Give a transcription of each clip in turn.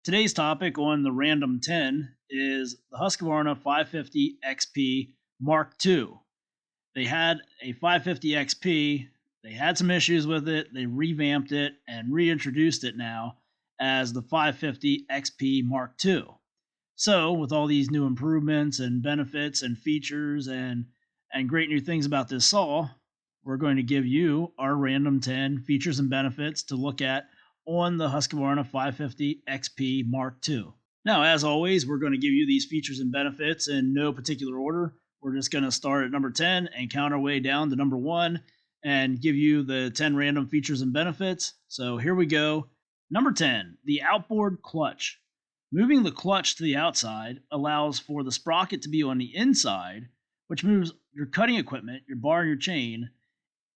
Today's topic on the Random 10 is the Husqvarna 550XP Mark II. They had a 550XP, they had some issues with it, they revamped it and reintroduced it now as the 550XP Mark II. So, with all these new improvements and benefits and features and great new things about this saw, we're going to give you our random 10 features and benefits to look at on the Husqvarna 550XP Mark II. Now, as always, we're going to give you these features and benefits in no particular order. We're just going to start at number 10 and count our way down to number 1 and give you the 10 random features and benefits. So here we go. Number 10, the Outboard Clutch. Moving the clutch to the outside allows for the sprocket to be on the inside, which moves your cutting equipment, your bar and your chain,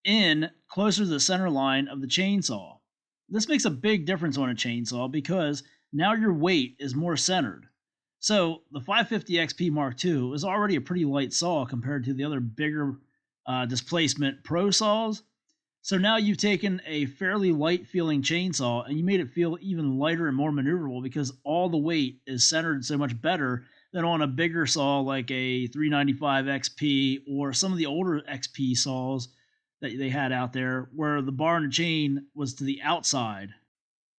in closer to the center line of the chainsaw. This makes a big difference on a chainsaw because now your weight is more centered. So the 550XP Mark II is already a pretty light saw compared to the other bigger displacement pro saws. So now you've taken a fairly light feeling chainsaw and you made it feel even lighter and more maneuverable because all the weight is centered so much better than on a bigger saw like a 395XP or some of the older XP saws that they had out there where the bar and the chain was to the outside.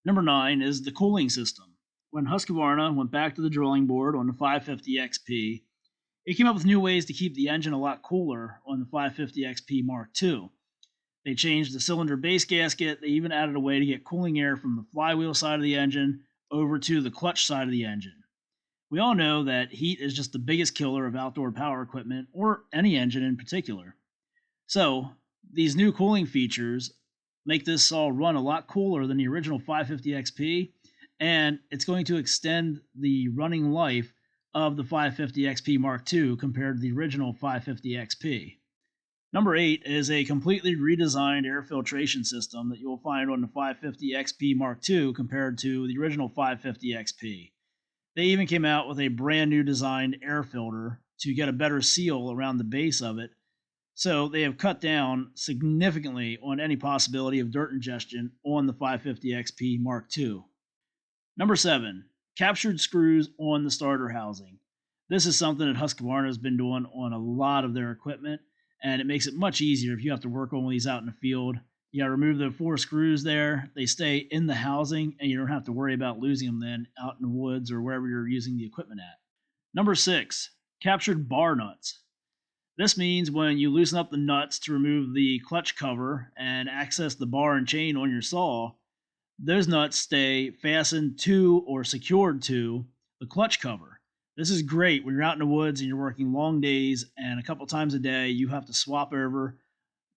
Number 9 is the cooling system. When Husqvarna went back to the drawing board on the 550XP, it came up with new ways to keep the engine a lot cooler on the 550XP Mark II. They changed the cylinder base gasket. They even added a way to get cooling air from the flywheel side of the engine over to the clutch side of the engine. We all know that heat is just the biggest killer of outdoor power equipment, or any engine in particular. So, these new cooling features make this saw run a lot cooler than the original 550XP, and it's going to extend the running life of the 550XP Mark II compared to the original 550XP. Number 8 is a completely redesigned air filtration system that you'll find on the 550XP Mark II compared to the original 550XP. They even came out with a brand new designed air filter to get a better seal around the base of it. So they have cut down significantly on any possibility of dirt ingestion on the 550XP Mark II. Number 7, captured screws on the starter housing. This is something that Husqvarna has been doing on a lot of their equipment, and it makes it much easier if you have to work on these out in the field. You got to remove the 4 screws there. They stay in the housing, and you don't have to worry about losing them then out in the woods or wherever you're using the equipment at. Number 6, captured bar nuts. This means when you loosen up the nuts to remove the clutch cover and access the bar and chain on your saw, those nuts stay fastened to or secured to the clutch cover. This is great when you're out in the woods and you're working long days and a couple times a day you have to swap over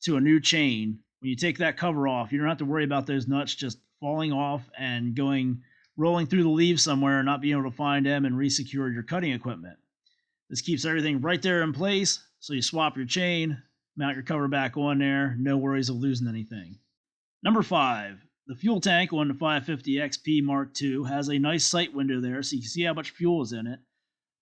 to a new chain. When you take that cover off, you don't have to worry about those nuts just falling off and rolling through the leaves somewhere and not being able to find them and resecure your cutting equipment. This keeps everything right there in place, so you swap your chain, mount your cover back on there, no worries of losing anything. Number 5, the fuel tank on the 550XP Mark II has a nice sight window there so you can see how much fuel is in it.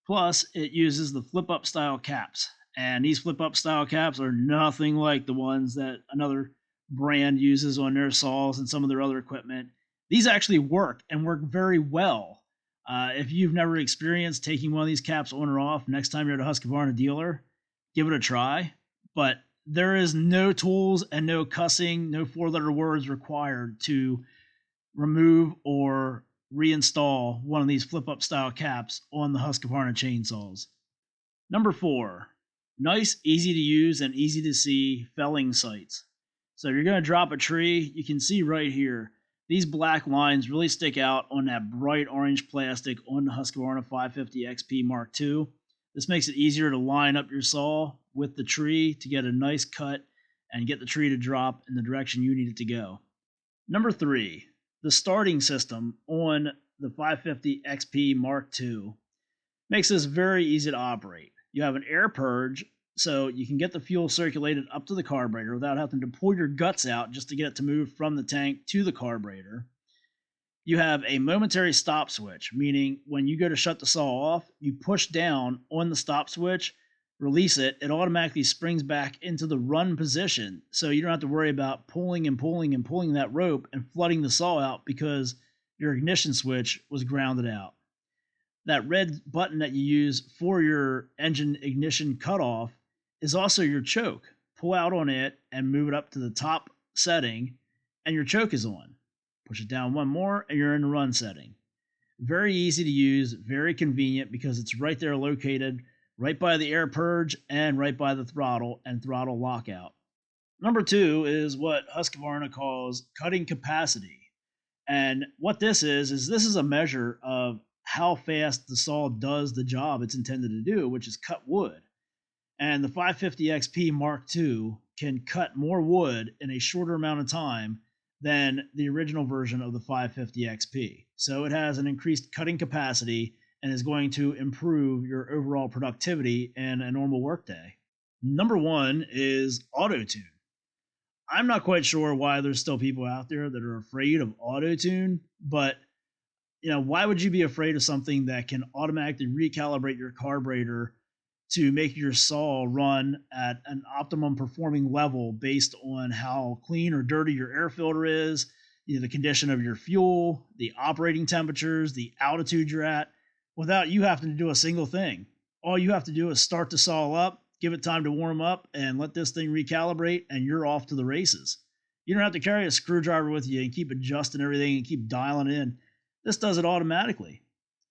Plus, it uses the flip-up style caps, and these flip-up style caps are nothing like the ones that another brand uses on their saws and some of their other equipment. These actually work and work very well. If you've never experienced taking one of these caps on or off, next time you're at a Husqvarna dealer, give it a try. But there is no tools and no cussing, no 4-letter words required to remove or reinstall one of these flip-up style caps on the Husqvarna chainsaws. Number 4, nice, easy to use, and easy to see felling sights. So if you're going to drop a tree, you can see right here, these black lines really stick out on that bright orange plastic on the Husqvarna 550XP Mark II. This makes it easier to line up your saw with the tree to get a nice cut and get the tree to drop in the direction you need it to go. Number 3, the starting system on the 550XP Mark II makes this very easy to operate. You have an air purge, so you can get the fuel circulated up to the carburetor without having to pull your guts out just to get it to move from the tank to the carburetor. You have a momentary stop switch, meaning when you go to shut the saw off, you push down on the stop switch, release it, it automatically springs back into the run position. So you don't have to worry about pulling and pulling and pulling that rope and flooding the saw out because your ignition switch was grounded out. That red button that you use for your engine ignition cutoff is also your choke. Pull out on it and move it up to the top setting, and your choke is on. Push it down one more, and you're in the run setting. Very easy to use, very convenient because it's right there located right by the air purge and right by the throttle and throttle lockout. Number 2 is what Husqvarna calls cutting capacity. And what this is this is a measure of how fast the saw does the job it's intended to do, which is cut wood. And the 550XP Mark II can cut more wood in a shorter amount of time than the original version of the 550XP. So it has an increased cutting capacity and is going to improve your overall productivity in a normal workday. Number 1 is Autotune. I'm not quite sure why there's still people out there that are afraid of Autotune, but why would you be afraid of something that can automatically recalibrate your carburetor to make your saw run at an optimum performing level based on how clean or dirty your air filter is, the condition of your fuel, the operating temperatures, the altitude you're at, without you having to do a single thing? All you have to do is start the saw up, give it time to warm up, and let this thing recalibrate, and you're off to the races. You don't have to carry a screwdriver with you and keep adjusting everything and keep dialing in. This does it automatically.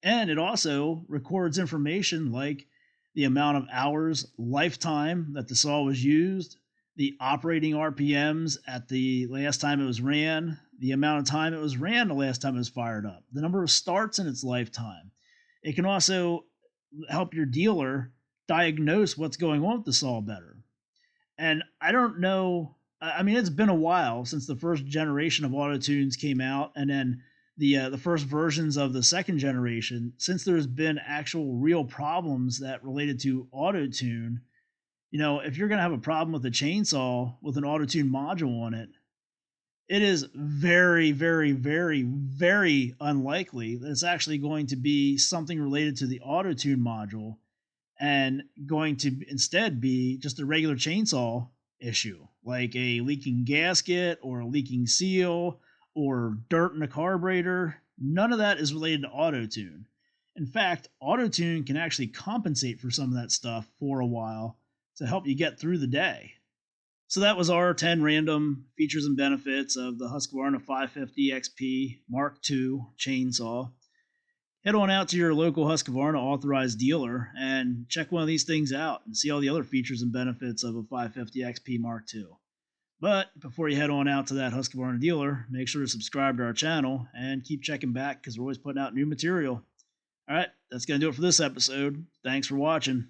And it also records information like the amount of hours lifetime that the saw was used, the operating RPMs at the last time it was ran, the amount of time it was ran the last time it was fired up, the number of starts in its lifetime. It can also help your dealer diagnose what's going on with the saw better. And I don't know, it's been a while since the first generation of Autotunes came out, and then the first versions of the second generation, since there's been actual real problems that related to Autotune. If you're going to have a problem with a chainsaw with an Autotune module on it, it is very, very, very, very unlikely that it's actually going to be something related to the Autotune module and going to instead be just a regular chainsaw issue, like a leaking gasket or a leaking seal or dirt in the carburetor. None of that is related to Autotune. In fact, Autotune can actually compensate for some of that stuff for a while to help you get through the day. So that was our 10 random features and benefits of the Husqvarna 550XP Mark II chainsaw. Head on out to your local Husqvarna authorized dealer and check one of these things out and see all the other features and benefits of a 550XP Mark II. But before you head on out to that Husqvarna dealer, make sure to subscribe to our channel and keep checking back because we're always putting out new material. All right, that's going to do it for this episode. Thanks for watching.